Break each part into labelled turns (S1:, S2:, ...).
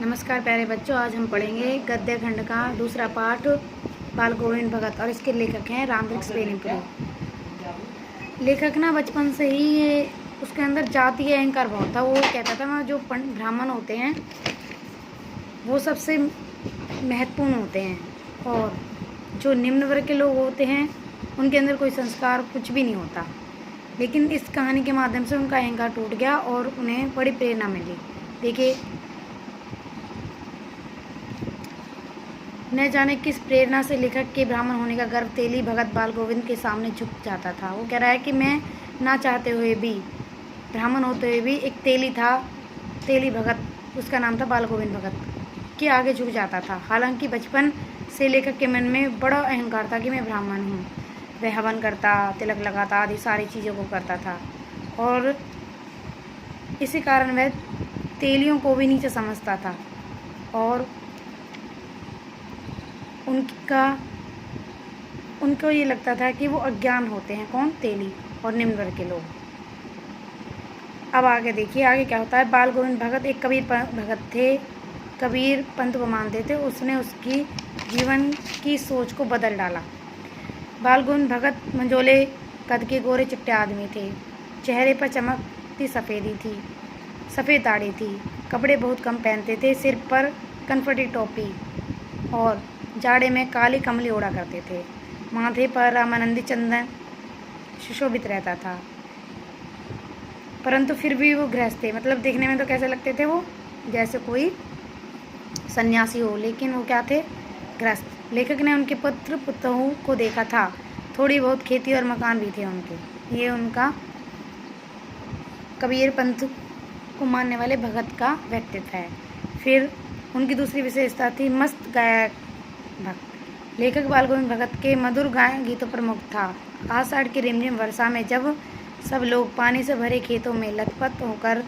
S1: नमस्कार प्यारे बच्चों, आज हम पढ़ेंगे गद्य खंड का दूसरा पाठ बाल गोविंद भगत और इसके लेखक हैं रामवृक्ष बेनीपुरी। लेखक ना बचपन से ही ये उसके अंदर जातीय अहंकार बहुत था। वो कहता था ना, जो ब्राह्मण होते हैं वो सबसे महत्वपूर्ण होते हैं और जो निम्न वर्ग के लोग होते हैं उनके अंदर कोई संस्कार कुछ भी नहीं होता। लेकिन इस कहानी के माध्यम से उनका अहंकार टूट गया और उन्हें बड़ी प्रेरणा मिली। देखिए, न जाने किस प्रेरणा से लेखक के ब्राह्मण होने का गर्व तेली भगत बाल गोविंद के सामने झुक जाता था। वो कह रहा है कि मैं ना चाहते हुए भी, ब्राह्मण होते हुए भी, एक तेली था, तेली भगत, उसका नाम था बाल गोविंद भगत, के आगे झुक जाता था। हालांकि बचपन से लेखक के मन में बड़ा अहंकार था कि मैं ब्राह्मण हूँ। वह हवन करता, तिलक लगाता, आदि सारी चीज़ों को करता था और इसी कारण वह तेलियों को भी नीचे समझता था और उनको ये लगता था कि वो अज्ञान होते हैं। कौन? तेली और निम्न वर्ग के लोग। अब आगे देखिए, आगे क्या होता है। बाल गोविंद भगत एक कबीर भगत थे, कबीर पंथ को मानते थे। उसने उसकी जीवन की सोच को बदल डाला। बाल गोविंद भगत मंझोले कद के गोरे चिट्टे आदमी थे। चेहरे पर चमकती सफ़ेदी थी, सफ़ेद दाढ़ी थी। कपड़े बहुत कम पहनते थे, सिर पर कनफटी टोपी और जाड़े में काली कमली ओढ़ा करते थे। माथे पर रामानंदी चंदन सुशोभित रहता था। परंतु फिर भी वो गृहस्थ थे। मतलब देखने में तो कैसे लगते थे वो, जैसे कोई सन्यासी हो, लेकिन वो क्या थे? गृहस्थ। लेखक ने उनके पुत्र पुतों को देखा था। थोड़ी बहुत खेती और मकान भी थे उनके। ये उनका कबीर पंथ को मानने वाले भगत का व्यक्तित्व है। फिर उनकी दूसरी विशेषता थी मस्त गायक भक्त। लेखक बाल गोविंद भगत के मधुर गायन गीतों पर मुग्ध था। आषाढ़ की रिमझिम वर्षा में जब सब लोग पानी से भरे खेतों में लथपथ होकर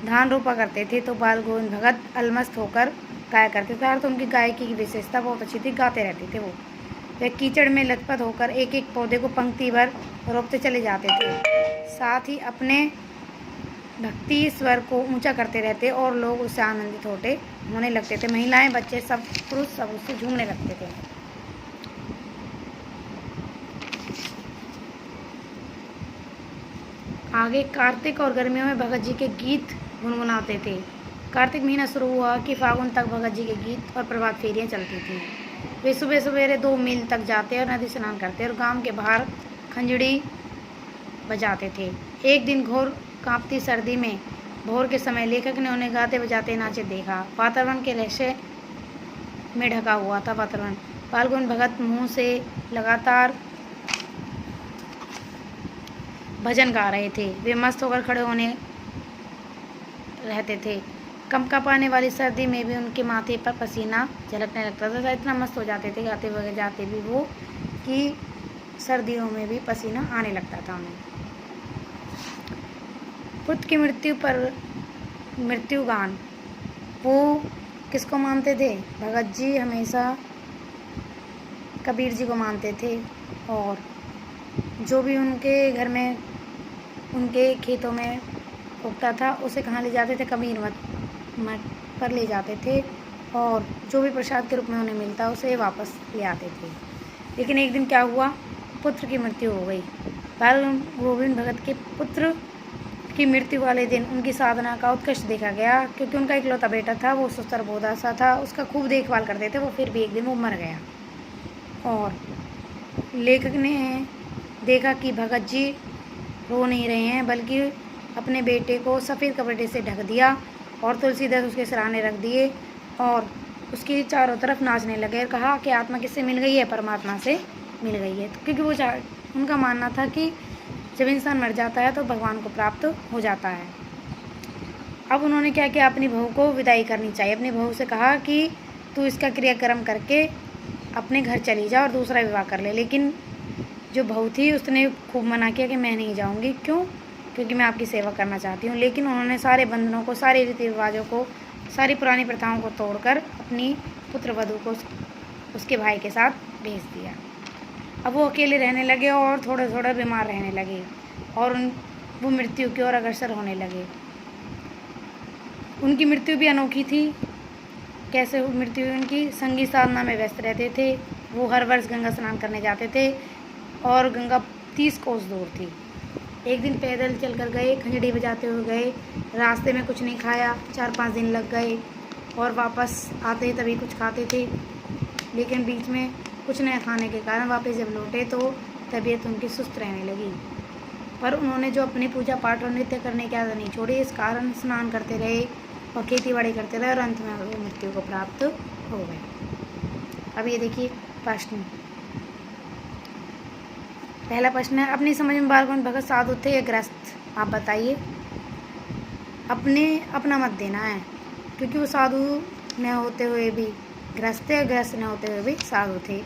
S1: धान रोपा करते थे तो बाल गोविंद भगत अलमस्त होकर गाया करते थे। तो उनकी गायकी की विशेषता बहुत अच्छी थी, गाते रहते थे वो। वे कीचड़ में लथपथ होकर एक एक पौधे को पंक्ति भर रोपते चले जाते थे। साथ ही अपने भक्ति स्वर को ऊंचा करते रहते और लोग उससे आनंदित होने लगते थे। महिलाएं, बच्चे, सब पुरुष सब उससे झूमने लगते थे। आगे कार्तिक और गर्मियों में भगत जी के गीत गुनगुनाते थे। कार्तिक महीना शुरू हुआ कि फागुन तक भगत जी के गीत और प्रभात फेरियां चलती थीं। वे सुबह सवेरे 2 मील तक जाते और नदी स्नान करते और गांव के बाहर खंजड़ी बजाते थे। एक दिन घोर कांपती सर्दी में भोर के समय लेखक ने उन्हें गाते बजाते नाचे देखा। वातावरण के रहस्य में ढका हुआ था वातावरण। बाल गोविंद भगत मुंह से लगातार भजन गा रहे थे। वे मस्त होकर खड़े होने रहते थे। कंपकपाने वाली सर्दी में भी उनके माथे पर पसीना झलकने लगता था। इतना मस्त हो जाते थे गाते बजाते भी वो कि सर्दियों में भी पसीना आने लगता था उन्हें। पुत्र की मृत्यु पर मृत्यु गान, वो किसको मानते थे? भगत जी हमेशा कबीर जी को मानते थे और जो भी उनके घर में, उनके खेतों में उगता था उसे कहाँ ले जाते थे? कबीर मठ पर ले जाते थे और जो भी प्रसाद के रूप में उन्हें मिलता उसे वापस ले आते थे। लेकिन एक दिन क्या हुआ? पुत्र की मृत्यु हो गई। बाल गोविंद भगत के पुत्र की मृत्यु वाले दिन उनकी साधना का उत्कर्ष देखा गया, क्योंकि उनका इकलौता बेटा था। वो सुस्तर बोधा सा था, उसका खूब देखभाल करते थे वो। फिर भी एक दिन वो मर गया और लेखक ने देखा कि भगत जी रो नहीं रहे हैं, बल्कि अपने बेटे को सफ़ेद कपड़े से ढक दिया और तुलसीदास उसके सिरहाने रख दिए और उसकी चारों तरफ नाचने लगे और कहा कि आत्मा किससे मिल गई है? परमात्मा से मिल गई है। तो क्योंकि वो उनका मानना था कि जब इंसान मर जाता है तो भगवान को प्राप्त हो जाता है। अब उन्होंने क्या किया? अपनी बहू को विदाई करनी चाहिए। अपनी बहू से कहा कि तू इसका क्रियाक्रम करके अपने घर चली जा और दूसरा विवाह कर ले। लेकिन जो बहू थी उसने खूब मना किया कि मैं नहीं जाऊंगी। क्यों? क्योंकि मैं आपकी सेवा करना चाहती हूँ। लेकिन उन्होंने सारे बंधनों को, सारे रीति रिवाजों को, सारी पुरानी प्रथाओं को तोड़कर अपनी पुत्र वधू को उसके भाई के साथ भेज दिया। अब वो अकेले रहने लगे और थोड़ा थोड़ा बीमार रहने लगे और वो मृत्यु की ओर अग्रसर होने लगे। उनकी मृत्यु भी अनोखी थी। कैसे मृत्यु हुई उनकी? संगीत साधना में व्यस्त रहते थे। वो हर वर्ष गंगा स्नान करने जाते थे और गंगा 30 कोस दूर थी। एक दिन पैदल चलकर गए, खंजड़ी बजाते हुए गए, रास्ते में कुछ नहीं खाया, 4-5 दिन लग गए और वापस आते तभी कुछ खाते थे, लेकिन बीच में कुछ न खाने के कारण वापस जब लौटे तो तबीयत उनकी सुस्त रहने लगी। पर उन्होंने जो अपनी पूजा पाठ और नृत्य करने की आदत नहीं छोड़ी, इस कारण स्नान करते रहे और खेती बाड़ी करते रहे और अंत में वो मृत्यु को प्राप्त हो गए। अब ये देखिए प्रश्न। पहला प्रश्न है, अपनी समझ में बालगुण भगत साधु थे या गृहस्थ? आप बताइए। अपना मत देना है, क्योंकि वो साधु न होते हुए भी गृहस्थ थे, गृहस्थ न होते हुए भी साधु थे।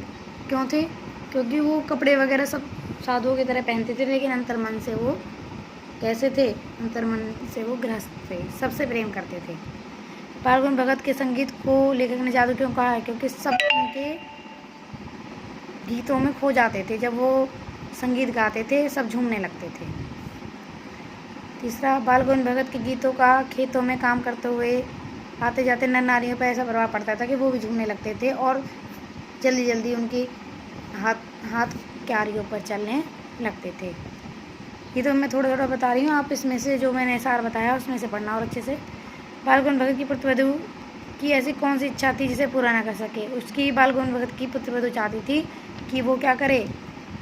S1: क्यों थे? क्योंकि वो कपड़े वगैरह सब साधुओं की तरह पहनते थे, लेकिन अंतर्मन से वो कैसे थे? अंतर्मन से वो गृहस्थ थे, सबसे प्रेम करते थे। बालगुण भगत के संगीत को लेखक ने जादू क्यों कहा है? क्योंकि सब उनके गीतों में खो जाते थे। जब वो संगीत गाते थे सब झूमने लगते थे। तीसरा, बालगुण भगत के गीतों का खेतों में काम करते हुए आते जाते नर नारियों पर ऐसा प्रभाव पड़ता था कि वो भी झूमने लगते थे और जल्दी जल्दी उनकी हाथ क्यारियों पर चलने लगते थे। ये तो मैं थोड़ा थोड़ा बता रही हूँ, आप इसमें से जो मैंने सार बताया उसमें से पढ़ना और अच्छे से। बालगुण भगत की पुत्रवधू की ऐसी कौन सी इच्छा थी जिसे पूरा न कर सके? उसकी बालगुण भगत की पुत्रवधू चाहती थी कि वो क्या करे?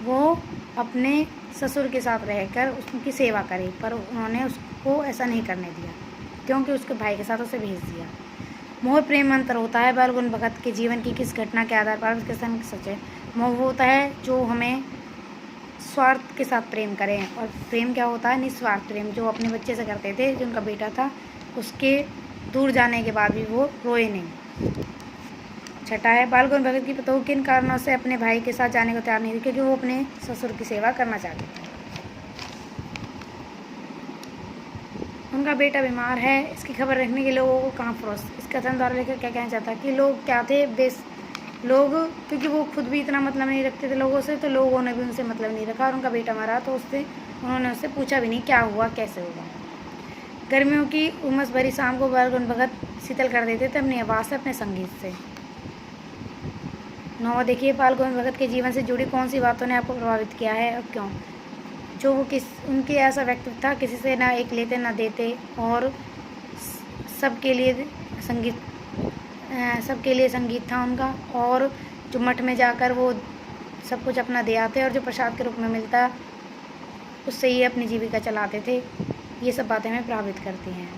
S1: वो अपने ससुर के साथ रहकर उसकी सेवा करे, पर उन्होंने उसको ऐसा नहीं करने दिया, क्योंकि उसके भाई के साथ उसे भेज दिया। मोह प्रेम अंतर होता है। बालगुण भगत के जीवन की किस घटना के आधार पर उसके संग सच है? मोह होता है जो हमें स्वार्थ के साथ प्रेम करें, और प्रेम क्या होता है? निस्वार्थ प्रेम, जो अपने बच्चे से करते थे। जो उनका बेटा था उसके दूर जाने के बाद भी वो रोए नहीं। छठा है, बालगुण भगत की पतोह किन कारणों से अपने भाई के साथ जाने को तैयार नहीं थी? क्योंकि वो अपने ससुर की सेवा करना चाहते थे। उनका बेटा बीमार है, इसकी खबर रखने के लोगों को कहाँ परोस? इस कथन द्वारा लेकर क्या कहना चाहता है कि लोग क्या थे? लोग, क्योंकि वो खुद भी इतना मतलब नहीं रखते थे लोगों से, तो लोगों ने भी उनसे मतलब नहीं रखा। और उनका बेटा मरा तो उन्होंने उससे पूछा भी नहीं क्या हुआ, कैसे हुआ। गर्मियों की उमस भरी शाम को बालगुण भगत शीतल कर देते थे अपनी आवाज़ से, अपने संगीत से। 9, देखिए बालगुण भगत के जीवन से जुड़ी कौन सी बातों ने आपको प्रभावित किया है और क्यों? जो वो उनके ऐसा व्यक्तित्व था, किसी से ना एक लेते ना देते, और सबके लिए संगीत था उनका। और जो मठ में जाकर वो सब कुछ अपना दे आते और जो प्रसाद के रूप में मिलता उससे ही अपनी जीविका चलाते थे। ये सब बातें हमें प्रभावित करती हैं।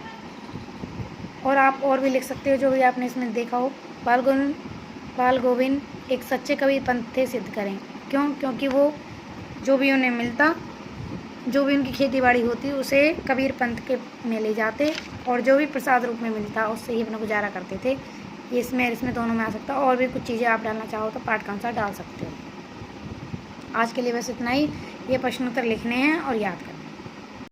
S1: और आप और भी लिख सकते हो जो भी आपने इसमें देखा हो। बाल गोविंद एक सच्चे कवि पंथ थे, सिद्ध करें। क्यों? क्योंकि वो जो भी उन्हें मिलता, जो भी उनकी खेती बाड़ी होती उसे कबीर पंथ के में ले जाते, और जो भी प्रसाद रूप में मिलता उससे ही अपना गुजारा करते थे। ये इसमें दोनों में आ सकता है। और भी कुछ चीज़ें आप डालना चाहो तो पाठ के अनुसार डाल सकते हो। आज के लिए बस इतना ही। ये प्रश्नोत्तर लिखने हैं और याद करना।